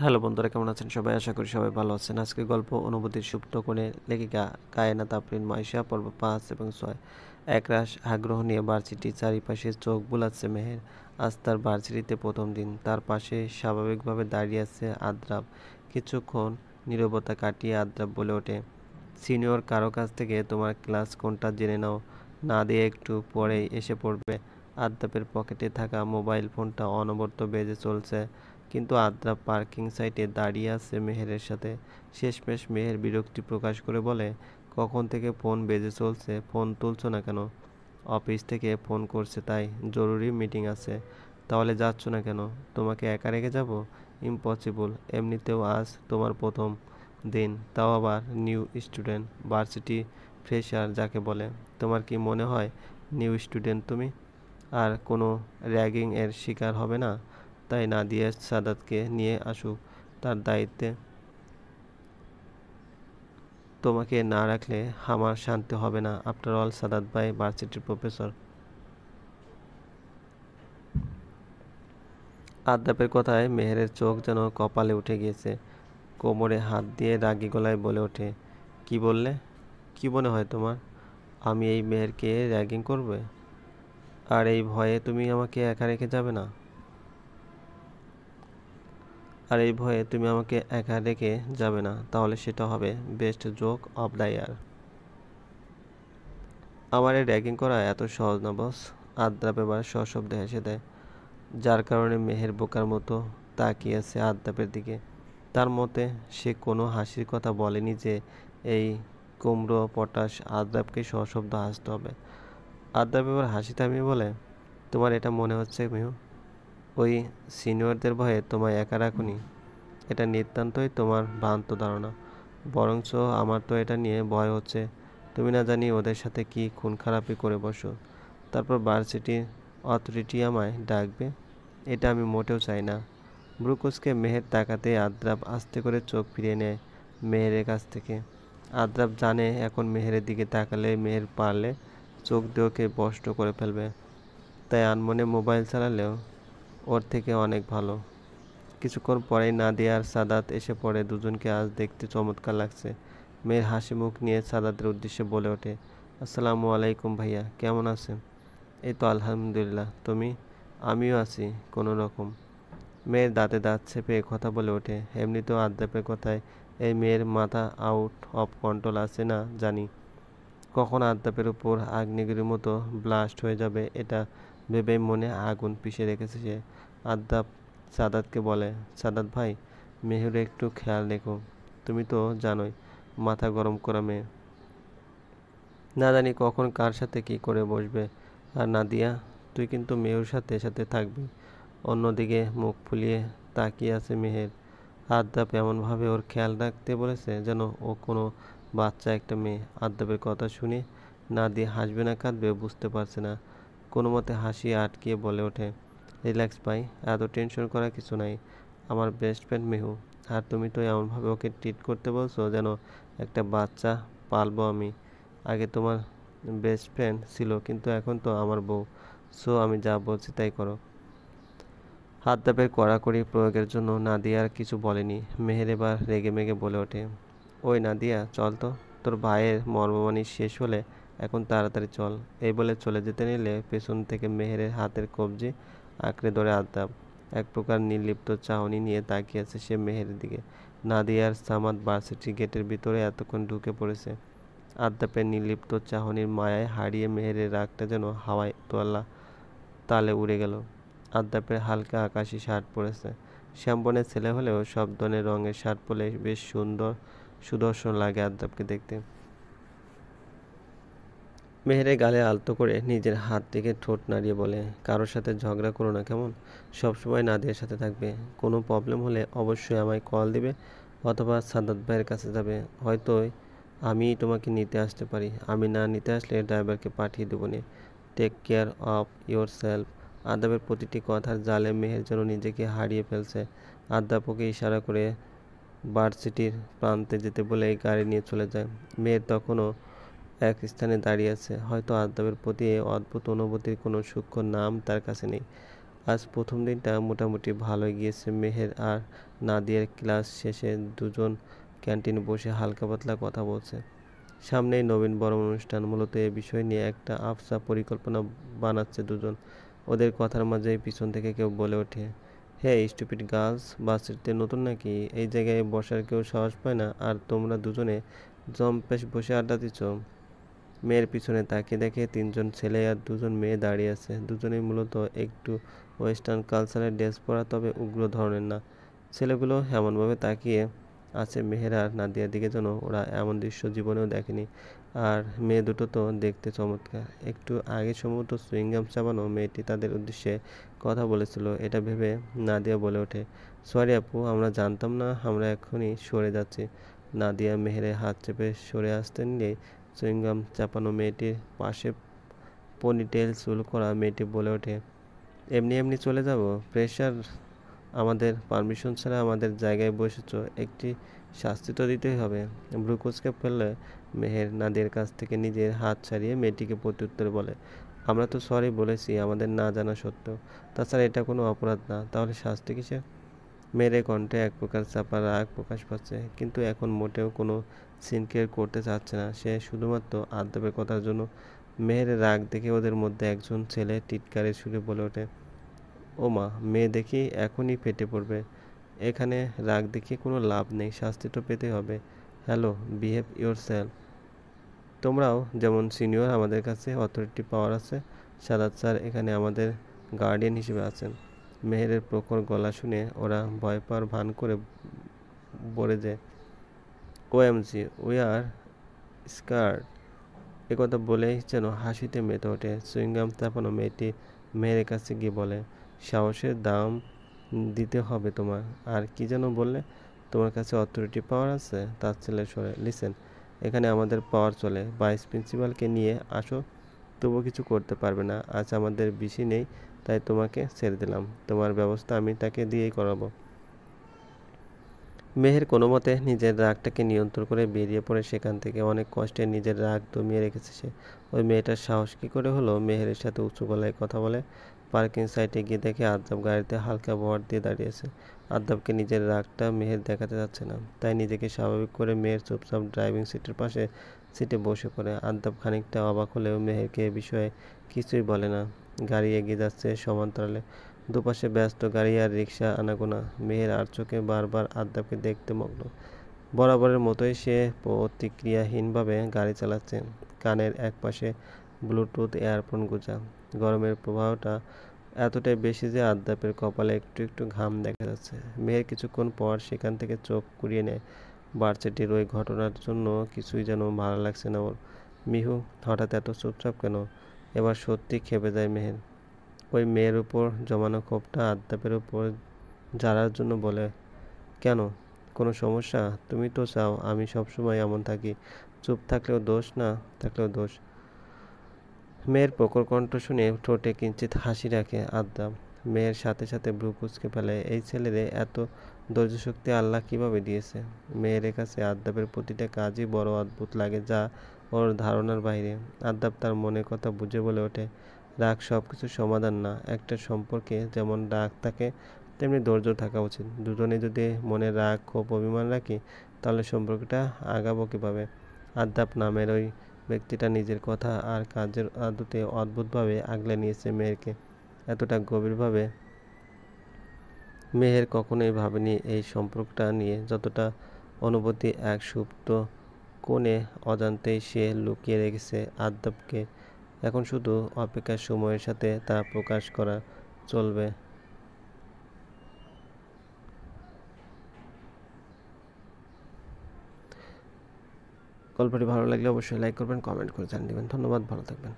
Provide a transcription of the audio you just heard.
Hello বন্ধুরা, কেমন আছেন সবাই? আশা করি সবাই ভালো আছেন। আজকে গল্প অনুভূতির সুপ্ত কোণে লেখিকা কায়েনাত আফরিন মাইশা, পর্ব ৫ এবং ৬। একরাশ আগ্রহ নিয়ে ভার্সিটির চারিপাশে চোখ বুলাচ্ছে মেহের। আজ তার ভার্সিটিতে প্রথম দিন। তার পাশে স্বাভাবিকভাবে দাঁড়িয়ে আছে আদ্রাব। কিছুক্ষণ নীরবতা কাটিয়ে আদ্রাব বলে ওঠে, সিনিয়র কারো কাছ থেকে তোমার ক্লাস কোনটা জেনে নাও, না দিয়ে একটু পরেই এসে পড়বে। আদ্রাবের পকেটে থাকা মোবাইল ফোনটা অনবরত বেজে চলছে, কিন্তু আদ্রাব পার্কিং সাইটে দাঁড়িয়ে আছে মেহেরের সাথে। শেষমেশ মেহের বিরক্তি প্রকাশ করে বলে, কখন থেকে ফোন বেজে চলছে, ফোন তুলছো না কেন? অফিস থেকে ফোন করছে তাই, জরুরি মিটিং আছে। তাহলে যাচ্ছ না কেন? তোমাকে একা রেখে যাব? ইম্পসিবল। এমনিতেও আজ তোমার প্রথম দিন, তাও আবার নিউ স্টুডেন্ট, ভার্সিটি ফ্রেশার যাকে বলে। তোমার কি মনে হয় নিউ স্টুডেন্ট তুমি আর কোনো র্যাগিং এর শিকার হবে না? তাই নাদিয়া সাদাতকে নিয়ে আসুক, তার দায়িত্বে। তোমাকে না রাখলে আমার শান্তি হবে না। আফটার অল সাদাত ভাই ভার্সিটির প্রফেসর। আদ্রাপের কথায় মেহেরের চোখ যেন কপালে উঠে গিয়েছে। কোমরে হাত দিয়ে রাগী গলায় বলে ওঠে, কি বললে? কি মনে হয় তোমার আমি এই মেহেরকে র্যাগিং করবে? আর এই ভয়ে তুমি আমাকে একা রেখে যাবে না? আর এই ভয়ে তুমি আমাকে একা রেখে যাবে না? তাহলে সেটা হবে best joke of the year. আমার এই র্যাগিং করা এত সহজ না বস। আদ্রাপ এবার সশব্দে হেসে দেয়, যার কারণে মেহের বোকার মতো তাকিয়ে আছে আদ্রাপের দিকে। তার মতে সে কোনো হাসির কথা বলেনি যে এই কুমড়ো পটাশ আদ্রাপকে সশব্দে হাসতে হবে। আদ্রাপ এবার হাসি থামিয়ে বলে, তোমার এটা মনে হচ্ছে মিহু, ওই সিনিয়রদের ভয়ে তোমায় একা রাখুনি? এটা নিতান্তই তোমার ভ্রান্ত ধারণা। বরঞ্চ আমার তো এটা নিয়ে ভয় হচ্ছে, তুমি না জানি ওদের সাথে কি খুন খারাপি করে বসো, তারপর ভার্সিটির অথরিটি আমায় ডাকবে। এটা আমি মোটেও চাই না। ব্রুকুসকে মেহের তাকাতে আদ্রাব আস্তে করে চোখ ফিরিয়ে নেয় মেহেরের কাছ থেকে। আদ্রাব জানে এখন মেহেরের দিকে তাকালে মেহের পারলে চোখ দিয়ে ওকে স্পষ্ট করে ফেলবে, তাই আনমনে মোবাইল চালালেও ওর থেকে অনেক ভালো। কিছুক্ষণ পরেই নাদিয়া আর সাদাত এসে পড়ে। দুজনকে আজ দেখতে চমৎকার লাগছে। মেয়ের হাসি মুখ নিয়ে সাদাতের উদ্দেশ্যে বলে ওঠে, আসসালামু আলাইকুম ভাইয়া, কেমন আছেন? এই তো আলহামদুলিল্লাহ, তুমি? আমিও আছি কোনো রকম। মেয়ের দাঁতে দাঁত চেপে কথা বলে ওঠে। এমনিতেও আদ্রাপের কথায় এই মেয়ের মাথা আউট অফ কন্ট্রোল আছে না জানি। কখন আদ্রাপের উপর আগ্নেয়গিরির মতো ব্লাস্ট হয়ে যাবে এটা ভেবেই মনে আগুন পিষে রেখেছে সে। আদ্রাপ সাদাতকে বলে, সাদাত ভাই, মেহুরে একটু খেয়াল রেখো। তুমি তো জানোই মাথা গরম করা মেয়ে, না জানি কখন কার সাথে কি করে বসবে। আর নাদিয়া, তুই কিন্তু মেহুর সাথে সাথে থাকবি। অন্যদিকে মুখ ফুলিয়ে তাকিয়ে আছে মেহের। আদ্রাপ এমনভাবে ওর খেয়াল রাখতে বলেছে যেন ও কোনো বাচ্চা একটা মেয়ে। আদ্রাপের কথা শুনে নাদিয়া হাসবে না কাঁদবে বুঝতে পারছে না। কোনো মতে হাসি আটকিয়ে বলে ওঠে, রিল্যাক্স ভাই, এত টেনশন করার কিছু নাই। আমার বেস্ট ফ্রেন্ড মেহু, আর তুমি তো এমনভাবে ওকে ট্রিট করতে বলছো যেন একটা বাচ্চা পালবো আমি। আগে তোমার বেস্ট ফ্রেন্ড ছিল, কিন্তু এখন তো আমার বউ। সো আমি যা বলছি তাই করো। আদ্রাপের কড়াকড়ি প্রয়োগের জন্য নাদিয়া আর কিছু বলেনি। মেহের এবার রেগেমেগে বলে ওঠে, ওই নাদিয়া, চল তো, তোর ভাইয়ের মর্মবাণী শেষ হলে এখন তাড়াতাড়ি চল। এই বলে চলে যেতে নিলে পেছন থেকে মেহেরের হাতের কবজি আঁকড়ে ধরে আদ্রাপ। এক প্রকার নির্লিপ্ত চাহনি নিয়ে তাকিয়ে আছে সে মেহেরের দিকে। নাদিয়ার সামাদ ভার্সিটি গেটের ভিতরে এতক্ষণ ঢুকে পড়েছে। আদ্রাপের নির্লিপ্ত চাহনির মায়ায় হারিয়ে মেহেরের রাগটা যেন হাওয়ায় তোলা তালে উড়ে গেল। আদ্রাপের হালকা আকাশি শার্ট পরেছে। শ্যামবর্ণের ছেলে হলেও সব ধরনের রঙের শার্ট পরলে বেশ সুদর্শন লাগে আদ্রাপকে দেখতে। মেহেরের গালে আলতো করে নিজের হাত থেকে ঠোঁট নাড়িয়ে বলে, কারোর সাথে ঝগড়া করো না কেমন? সবসময় নাদিয়ার সাথে থাকবে। কোনো প্রবলেম হলে অবশ্যই আমায় কল দিবে, অথবা সাদাত ভাইয়ের কাছে যাবে। হয়তো আমিই তোমাকে নিতে আসতে পারি। আমি না নিতে আসলে ড্রাইভারকে পাঠিয়ে দেবো নে। Take care of yourself. আদ্রাপের প্রতিটি কথার জালে মেহের যেন নিজেকে হারিয়ে ফেলছে। আদ্রাপকে ইশারা করে ভার্সিটির প্রান্তে যেতে বলে গাড়ি নিয়ে চলে যায়। মেহের তখনও এক স্থানে দাঁড়িয়ে আছে। হয়তো আদ্রাপের প্রতি এই অদ্ভুত অনুভূতির কোনো সূক্ষ্ম নাম তার কাছে নেই। আজ প্রথম দিনটা মোটামুটি ভালোই গিয়েছে। মেহের আর নাদিয়ার ক্লাস শেষে দুজন ক্যান্টিনে বসে হালকা পাতলা কথা বলছে। সামনেই নবীন বরণ অনুষ্ঠান, মূলত এ বিষয় নিয়ে একটা আফসা পরিকল্পনা বানাচ্ছে দুজন। ওদের কথার মাঝেই পিছন থেকে কেউ বলে ওঠে, হে স্টুপিড গার্লস, ভার্সিটিতে নতুন নাকি? এই জায়গায় বসার কেউ সাহস পায় না, আর তোমরা দুজনে জম্পেশ বসে আড্ডা দিচ্ছ। মেয়ের পিছনে তাকিয়ে দেখে তিনজন ছেলে আর দুজন মেয়ে দাঁড়িয়ে আছে। দুজনেই মূলত একটু ওয়েস্টার্ন কালচারের ড্রেস পরা, তবে উগ্র ধরনের না। ছেলেগুলো এমনভাবে তাকিয়ে আছে মেহের আর নাদিয়ার দিকে যেন ওরা এমন দৃশ্য জীবনেও দেখেনি। আর মেয়ে দুটো তো দেখতে চমৎকার। একটু আগে সম্ভবত সুইংগাম চাবানো মেয়েটি তাদের উদ্দেশ্যে কথা বলেছিল। এটা ভেবে নাদিয়া বলে ওঠে, সরি আপু, আমরা জানতাম না, আমরা এখনই সরে যাচ্ছি। নাদিয়া মেহেরের হাত চেপে সরে আসতে নিলেই চুইংগাম চাপানো মেয়েটির পাশে পনিটেল চুল করা মেয়েটি বলে ওঠে, এমনি এমনি চলে যাব? প্রেশার? আমাদের পারমিশন ছাড়া আমাদের জায়গায় বসেছ, একটি শাস্তি তো দিতেই হবে। ভ্রু কুঁচকে ফেললে মেহের নাদিয়ার কাছ থেকে নিজের হাত ছাড়িয়ে মেয়েটিকে প্রত্যুত্তরে বলে, আমরা তো সরি বলেছি আমাদের না জানা সত্ত্বেও। তাছাড়া এটা কোনো অপরাধ না, তাহলে শাস্তি কিসের? মেয়ের কণ্ঠে এক প্রকার চাপা রাগ প্রকাশ পাচ্ছে, কিন্তু এখন মোটেও কোনো সিনকেয়ার করতে চাচ্ছে না। সে শুধুমাত্র আদ্যাপের কথার জন্য। মেয়ের রাগ দেখে ওদের মধ্যে একজন ছেলে টিটকারের সুরে বলে ওঠে, ও মা, মেয়ে দেখি এখনই ফেটে পড়বে। এখানে রাগ দেখিয়ে কোনো লাভ নেই, শাস্তি তো পেতে হবে। Hello, behave your self. তোমরাও যেমন সিনিয়র, আমাদের কাছে অথরিটি পাওয়ার আছে। সাদাত স্যার এখানে আমাদের গার্ডিয়ান হিসেবে আছেন। মেহেরের প্রখর গলা শুনে ওরা ভয় পাওয়ার ভান করে বলে যায়, ওএমজি, উই আর স্কার্ড। একথা বলেই যেন হাসিতে মেতে ওঠে। সুইংগাম চাপানো মেয়েটি মেহেরের কাছে গিয়ে বলে, সাহসের দাম দিতে হবে তোমার। আর কি যেন বললে? তোমার কাছে অথরিটি পাওয়ার আছে? তার ছেলে সরে, লিসেন, এখানে আমাদের পাওয়ার চলে। ভাইস প্রিন্সিপালকে নিয়ে আসো, তবুও কিছু করতে পারবে না। আজ আমাদের বেশি নেই, তাই তোমাকে ছেড়ে দিলাম। তোমার ব্যবস্থা আমি তাকে দিয়েই করাবো। মেহের কোনোমতে নিজের রাগটাকে নিয়ন্ত্রণ করে বেরিয়ে পড়ে সেখান থেকে। অনেক কষ্টে নিজের রাগ দমিয়ে রেখেছে সে। ওই মেয়েটার সাহস কী করে হলো মেহেরের সাথে উঁচু গলায় কথা বলে? পার্কিং সাইটে গিয়ে দেখে আদ্দাব গাড়িতে হালকা ভর দিয়ে দাঁড়িয়েছে। আদ্দাবকে নিজের রাগটা মেহের দেখাতে যাচ্ছে না, তাই নিজেকে স্বাভাবিক করে মেহের চুপচাপ ড্রাইভিং সিটের পাশে সিটে বসে পড়ে। আদ্দাব খানিকটা অবাক হলেও মেহেরকে এ বিষয়ে কিছুই বলে না। গাড়ি এগিয়ে যাচ্ছে সমান্তরালে। দুপাশে ব্যস্ত গাড়ি আর রিকশা আনাগোনা। মেহের আর চোখে বারবার আদ্দাবকে দেখতে মগ্ন। বরাবরের মতোই সে প্রতিক্রিয়াহীনভাবে গাড়ি চালাচ্ছে। কানের একপাশে ব্লুটুথ ইয়ারফোন গুঁজা। গরমের প্রবাহটা এতটাই বেশি যে আদ্দাবের কপালে একটু একটু ঘাম দেখা যাচ্ছে। মেহের কিছুক্ষণ পর সেখান থেকে চোখ কুড়িয়ে নেয়। ভার্সিটির ওই ঘটনার জন্য কিছুই যেন ভালো লাগছে না ওর। মিহু, হঠাৎ এত চুপচাপ কেন? এবার সত্যি ক্ষেপে যায় মেহের। ওই মেয়ের উপর জমানো ক্ষোভটা আদ্যাপের উপর ঝাড়ার জন্য বলে, কেন? কোনো সমস্যা? তুমি তো চাও আমি সবসময় এমন থাকি, চুপ থাকলেও দোষ, না থাকলেও দোষ। মেয়ের প্রখর কণ্ঠ শুনে ঠোঁটে কিঞ্চিত হাসি রাখে আদ্যাপ। মেয়ের সাথে সাথে ভ্রু কুঁচকে ফেলে। এই ছেলেরে এত ধৈর্যশক্তি আল্লাহ কিভাবে দিয়েছে? মেয়ের কাছে আদ্যাপের প্রতিটা কাজই বড় অদ্ভুত লাগে, যা ওর ধারণার বাইরে। আদ্যাপ তার মনের কথা বুঝে বলে ওঠে, রাগ সব কিছুর সমাধান না। একটা সম্পর্কে যেমন রাগ থাকে, তেমনি ধৈর্য থাকা উচিত। দুজনে যদি মনে রাগ, ক্ষোভ, অভিমান রাখি, তাহলে সম্পর্কটা আগাবো কীভাবে? আদ্যাপ নামের ওই ব্যক্তিটা নিজের কথা আর কাজের আদতে অদ্ভুতভাবে আগলে নিয়েছে মেহেরকে, এতটা গভীরভাবে মেহের কখনোই ভাবেনি এই সম্পর্কটা নিয়ে। যতটা অনুভূতি এক সুপ্ত কোণে অজান্তেই সে লুকিয়ে রেখেছে আদ্যাপকে। এখন শুধু অপেক্ষার সময়ের সাথে তা প্রকাশ করা চলবে। গল্পটি ভালো লাগলে অবশ্যই লাইক করবেন, কমেন্ট করে জানিয়ে দেবেন। ধন্যবাদ, ভালো থাকবেন।